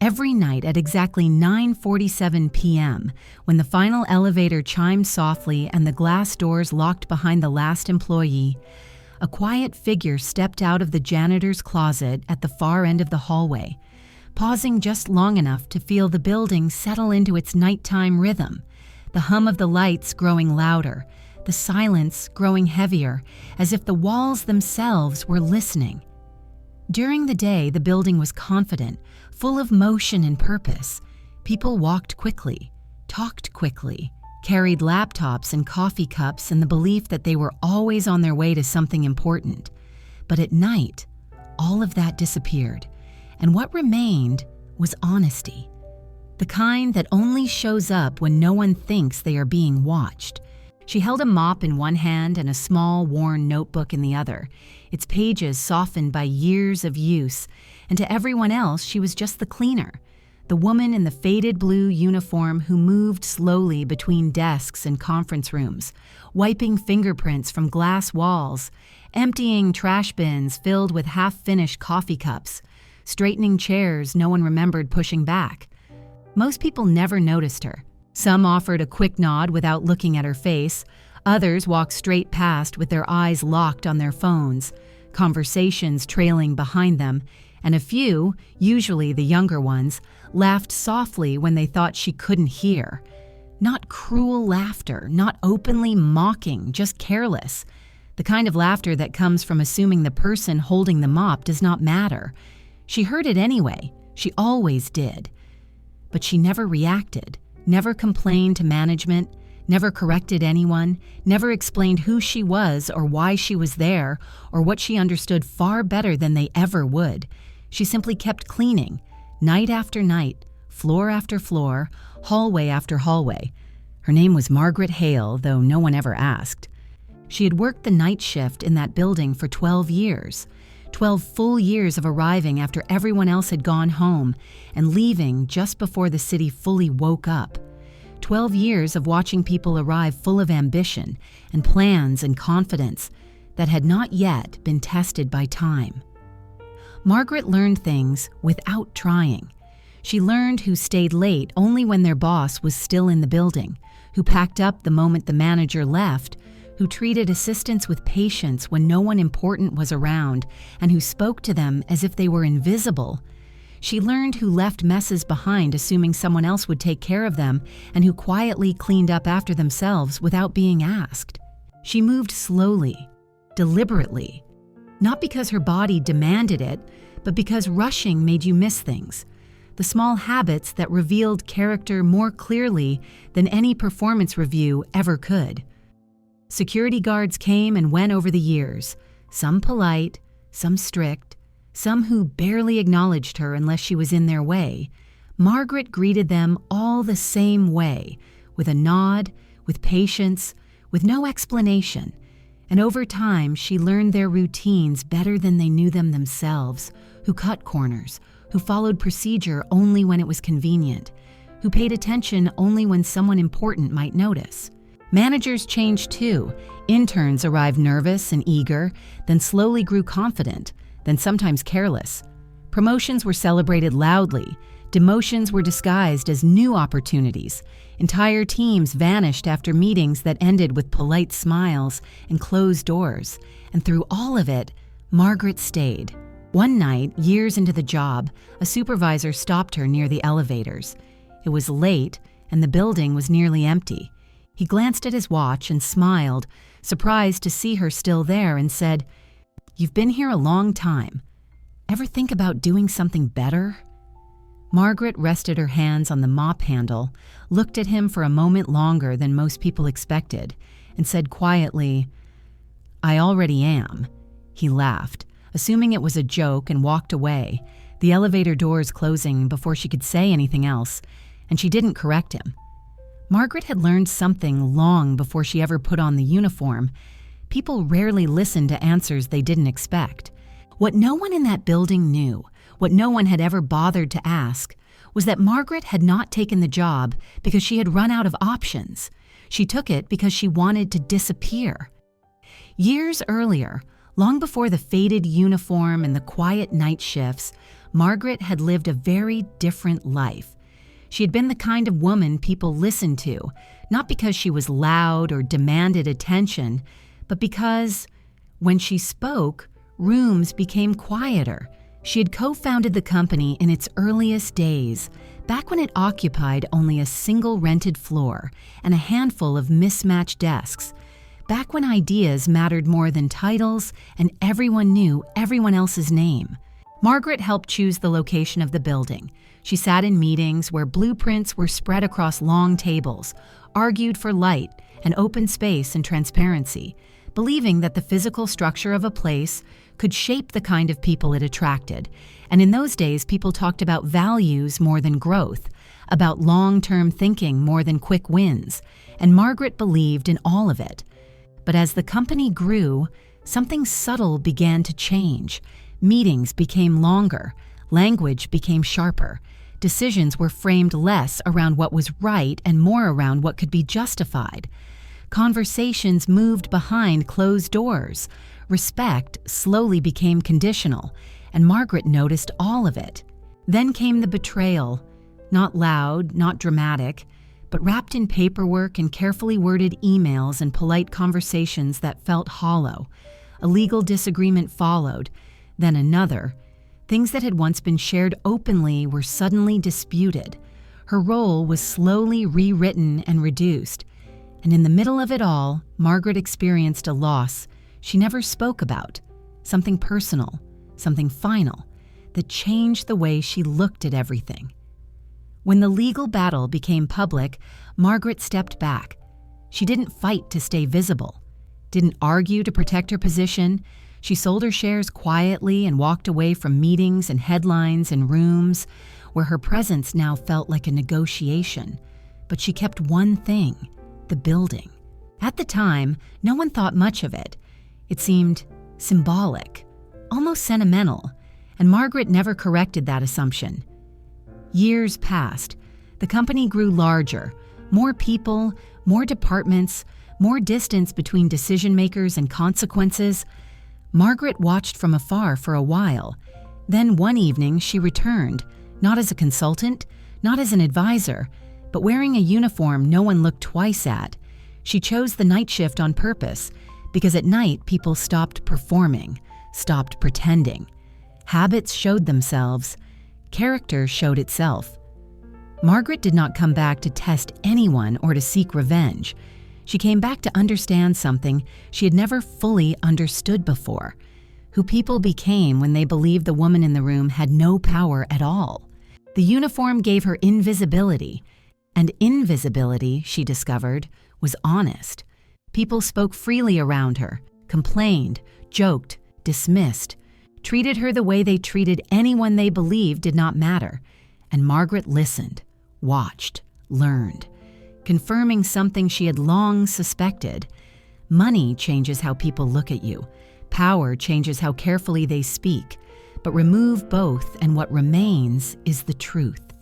Every night at exactly 9:47 p.m., when the final elevator chimed softly and the glass doors locked behind the last employee, a quiet figure stepped out of the janitor's closet at the far end of the hallway, pausing just long enough to feel the building settle into its nighttime rhythm, the hum of the lights growing louder, the silence growing heavier, as if the walls themselves were listening. During the day, the building was confident, full of motion and purpose. People walked quickly, talked quickly, carried laptops and coffee cups in the belief that they were always on their way to something important. But at night, all of that disappeared, and what remained was honesty. The kind that only shows up when no one thinks they are being watched. She held a mop in one hand and a small, worn notebook in the other, its pages softened by years of use, and to everyone else she was just the cleaner, the woman in the faded blue uniform who moved slowly between desks and conference rooms, wiping fingerprints from glass walls, emptying trash bins filled with half-finished coffee cups, straightening chairs no one remembered pushing back. Most people never noticed her. Some offered a quick nod without looking at her face. Others walked straight past with their eyes locked on their phones, conversations trailing behind them, and a few, usually the younger ones, laughed softly when they thought she couldn't hear. Not cruel laughter, not openly mocking, just careless. The kind of laughter that comes from assuming the person holding the mop does not matter. She heard it anyway. She always did. But she never reacted. Never complained to management, never corrected anyone, never explained who she was or why she was there or what she understood far better than they ever would. She simply kept cleaning, night after night, floor after floor, hallway after hallway. Her name was Margaret Hale, though no one ever asked. She had worked the night shift in that building for 12 years. 12 full years of arriving after everyone else had gone home and leaving just before the city fully woke up. 12 years of watching people arrive full of ambition and plans and confidence that had not yet been tested by time. Margaret learned things without trying. She learned who stayed late only when their boss was still in the building, who packed up the moment the manager left, who treated assistants with patience when no one important was around, and who spoke to them as if they were invisible. She learned who left messes behind assuming someone else would take care of them, and who quietly cleaned up after themselves without being asked. She moved slowly, deliberately, not because her body demanded it, but because rushing made you miss things. The small habits that revealed character more clearly than any performance review ever could. Security guards came and went over the years, some polite, some strict, some who barely acknowledged her unless she was in their way. Margaret greeted them all the same way, with a nod, with patience, with no explanation. And over time, she learned their routines better than they knew them themselves, who cut corners, who followed procedure only when it was convenient, who paid attention only when someone important might notice. Managers changed too. Interns arrived nervous and eager, then slowly grew confident, then sometimes careless. Promotions were celebrated loudly. Demotions were disguised as new opportunities. Entire teams vanished after meetings that ended with polite smiles and closed doors. And through all of it, Margaret stayed. One night, years into the job, a supervisor stopped her near the elevators. It was late, and the building was nearly empty. He glanced at his watch and smiled, surprised to see her still there, and said, "You've been here a long time. Ever think about doing something better?" Margaret rested her hands on the mop handle, looked at him for a moment longer than most people expected, and said quietly, "I already am." He laughed, assuming it was a joke, and walked away, the elevator doors closing before she could say anything else, and she didn't correct him. Margaret had learned something long before she ever put on the uniform. People rarely listened to answers they didn't expect. What no one in that building knew, what no one had ever bothered to ask, was that Margaret had not taken the job because she had run out of options. She took it because she wanted to disappear. Years earlier, long before the faded uniform and the quiet night shifts, Margaret had lived a very different life. She had been the kind of woman people listened to, not because she was loud or demanded attention, but because, when she spoke, rooms became quieter. She had co-founded the company in its earliest days, back when it occupied only a single rented floor and a handful of mismatched desks, back when ideas mattered more than titles and everyone knew everyone else's name. Margaret helped choose the location of the building. She sat in meetings where blueprints were spread across long tables, argued for light and open space and transparency, believing that the physical structure of a place could shape the kind of people it attracted. And in those days, people talked about values more than growth, about long-term thinking more than quick wins, and Margaret believed in all of it. But as the company grew, something subtle began to change. Meetings became longer, language became sharper, decisions were framed less around what was right and more around what could be justified. Conversations moved behind closed doors. Respect slowly became conditional, and Margaret noticed all of it. Then came the betrayal, not loud, not dramatic, but wrapped in paperwork and carefully worded emails and polite conversations that felt hollow. A legal disagreement followed, then another. Things that had once been shared openly were suddenly disputed. Her role was slowly rewritten and reduced. And in the middle of it all, Margaret experienced a loss she never spoke about, something personal, something final, that changed the way she looked at everything. When the legal battle became public, Margaret stepped back. She didn't fight to stay visible, didn't argue to protect her position. She sold her shares quietly and walked away from meetings and headlines and rooms where her presence now felt like a negotiation. But she kept one thing: the building. At the time, no one thought much of it. It seemed symbolic, almost sentimental, and Margaret never corrected that assumption. Years passed. The company grew larger, more people, more departments, more distance between decision-makers and consequences. Margaret watched from afar for a while. Then one evening she returned, not as a consultant, not as an advisor, but wearing a uniform no one looked twice at. She chose the night shift on purpose, because at night people stopped performing, stopped pretending. Habits showed themselves. Character showed itself. Margaret did not come back to test anyone or to seek revenge. She came back to understand something she had never fully understood before: who people became when they believed the woman in the room had no power at all. The uniform gave her invisibility, and invisibility, she discovered, was honest. People spoke freely around her, complained, joked, dismissed, treated her the way they treated anyone they believed did not matter. And Margaret listened, watched, learned, confirming something she had long suspected. Money changes how people look at you. Power changes how carefully they speak. But remove both, and what remains is the truth.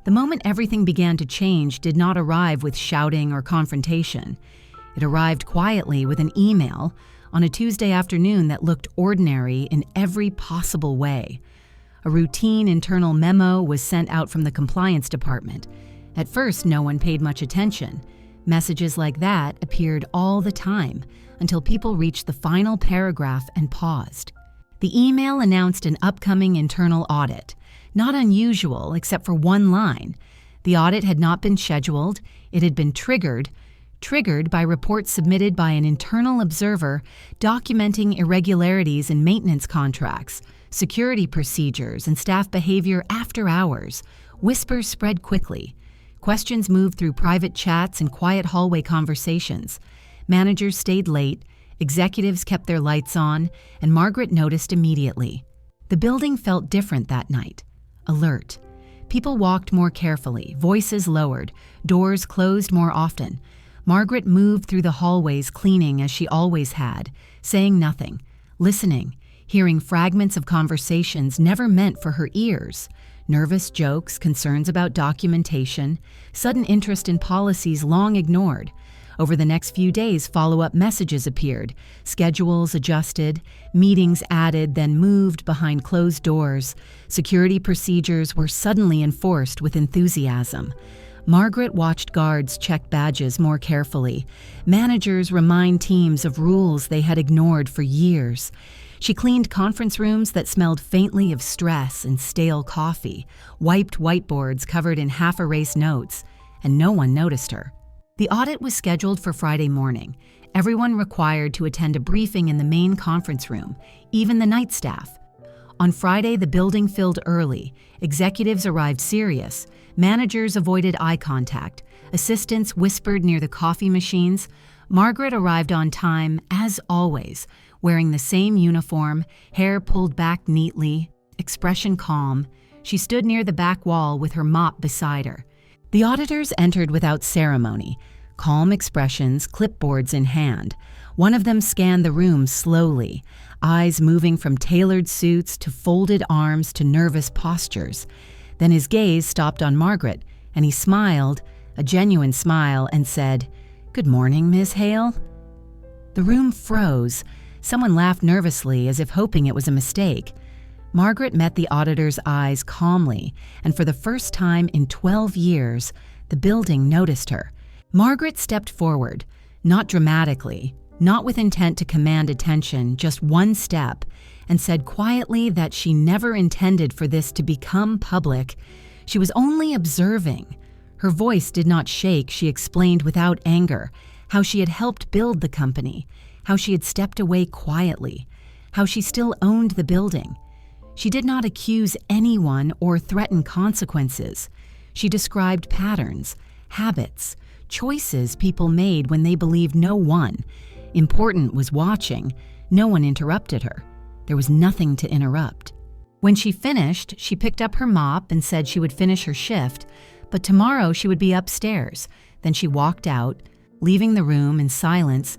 The moment everything began to change did not arrive with shouting or confrontation. It arrived quietly with an email on a Tuesday afternoon that looked ordinary in every possible way. A routine internal memo was sent out from the compliance department. At first, no one paid much attention. Messages like that appeared all the time until people reached the final paragraph and paused. The email announced an upcoming internal audit. Not unusual, except for one line. The audit had not been scheduled. It had been triggered by reports submitted by an internal observer documenting irregularities in maintenance contracts, security procedures, and staff behavior after hours. Whispers spread quickly. Questions moved through private chats and quiet hallway conversations. Managers stayed late, executives kept their lights on, and Margaret noticed immediately. The building felt different that night. Alert. People walked more carefully, voices lowered, doors closed more often. Margaret moved through the hallways cleaning as she always had, saying nothing, listening, hearing fragments of conversations never meant for her ears. Nervous jokes, concerns about documentation, sudden interest in policies long ignored. Over the next few days, follow-up messages appeared, schedules adjusted, meetings added, then moved behind closed doors. Security procedures were suddenly enforced with enthusiasm. Margaret watched guards check badges more carefully. Managers remind teams of rules they had ignored for years. She cleaned conference rooms that smelled faintly of stress and stale coffee, wiped whiteboards covered in half-erased notes, and no one noticed her. The audit was scheduled for Friday morning. Everyone required to attend a briefing in the main conference room, even the night staff. On Friday, the building filled early. Executives arrived serious. Managers avoided eye contact. Assistants whispered near the coffee machines. Margaret arrived on time, as always, wearing the same uniform, hair pulled back neatly, expression calm. She stood near the back wall with her mop beside her. The auditors entered without ceremony, calm expressions, clipboards in hand. One of them scanned the room slowly, eyes moving from tailored suits to folded arms to nervous postures. Then his gaze stopped on Margaret, and he smiled, a genuine smile, and said, "Good morning, Miss Hale." The room froze. Someone laughed nervously, as if hoping it was a mistake. Margaret met the auditor's eyes calmly, and for the first time in 12 years, the building noticed her. Margaret stepped forward, not dramatically, not with intent to command attention, just one step, and said quietly that she never intended for this to become public. She was only observing. Her voice did not shake. She explained without anger how she had helped build the company, how she had stepped away quietly, how she still owned the building. She did not accuse anyone or threaten consequences. She described patterns, habits, choices people made when they believed no one important was watching. No one interrupted her. There was nothing to interrupt. When she finished, she picked up her mop and said she would finish her shift, but tomorrow she would be upstairs. Then she walked out, leaving the room in silence,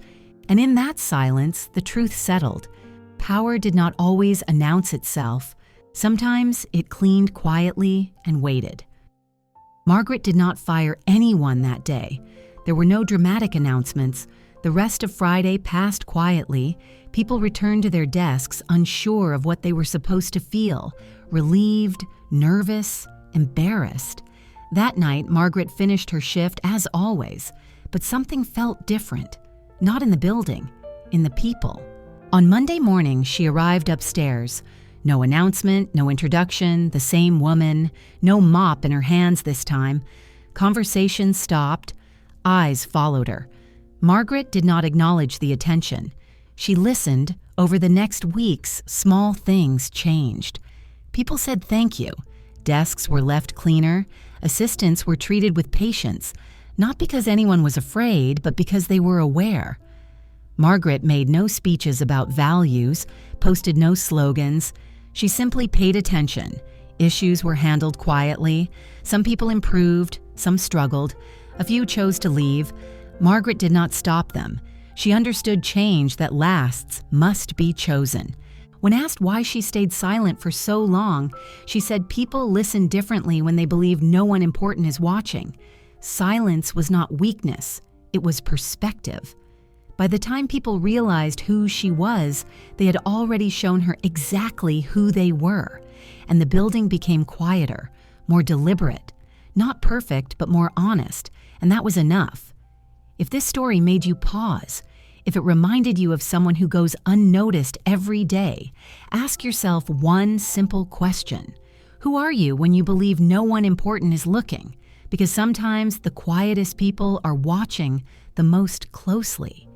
and in that silence, the truth settled. Power did not always announce itself. Sometimes it cleaned quietly and waited. Margaret did not fire anyone that day. There were no dramatic announcements. The rest of Friday passed quietly. People returned to their desks, unsure of what they were supposed to feel, relieved, nervous, embarrassed. That night, Margaret finished her shift as always, but something felt different. Not in the building, in the people. On Monday morning, she arrived upstairs. No announcement, no introduction, the same woman, no mop in her hands this time. Conversation stopped. Eyes followed her. Margaret did not acknowledge the attention. She listened. Over the next weeks, small things changed. People said thank you. Desks were left cleaner. Assistants were treated with patience, not because anyone was afraid, but because they were aware. Margaret made no speeches about values, posted no slogans. She simply paid attention. Issues were handled quietly. Some people improved, some struggled. A few chose to leave. Margaret did not stop them. She understood change that lasts must be chosen. When asked why she stayed silent for so long, she said people listen differently when they believe no one important is watching. Silence was not weakness, it was perspective. By the time people realized who she was, they had already shown her exactly who they were, and the building became quieter, more deliberate, not perfect, but more honest, and that was enough. If this story made you pause, if it reminded you of someone who goes unnoticed every day, ask yourself one simple question. Who are you when you believe no one important is looking? Because sometimes the quietest people are watching the most closely.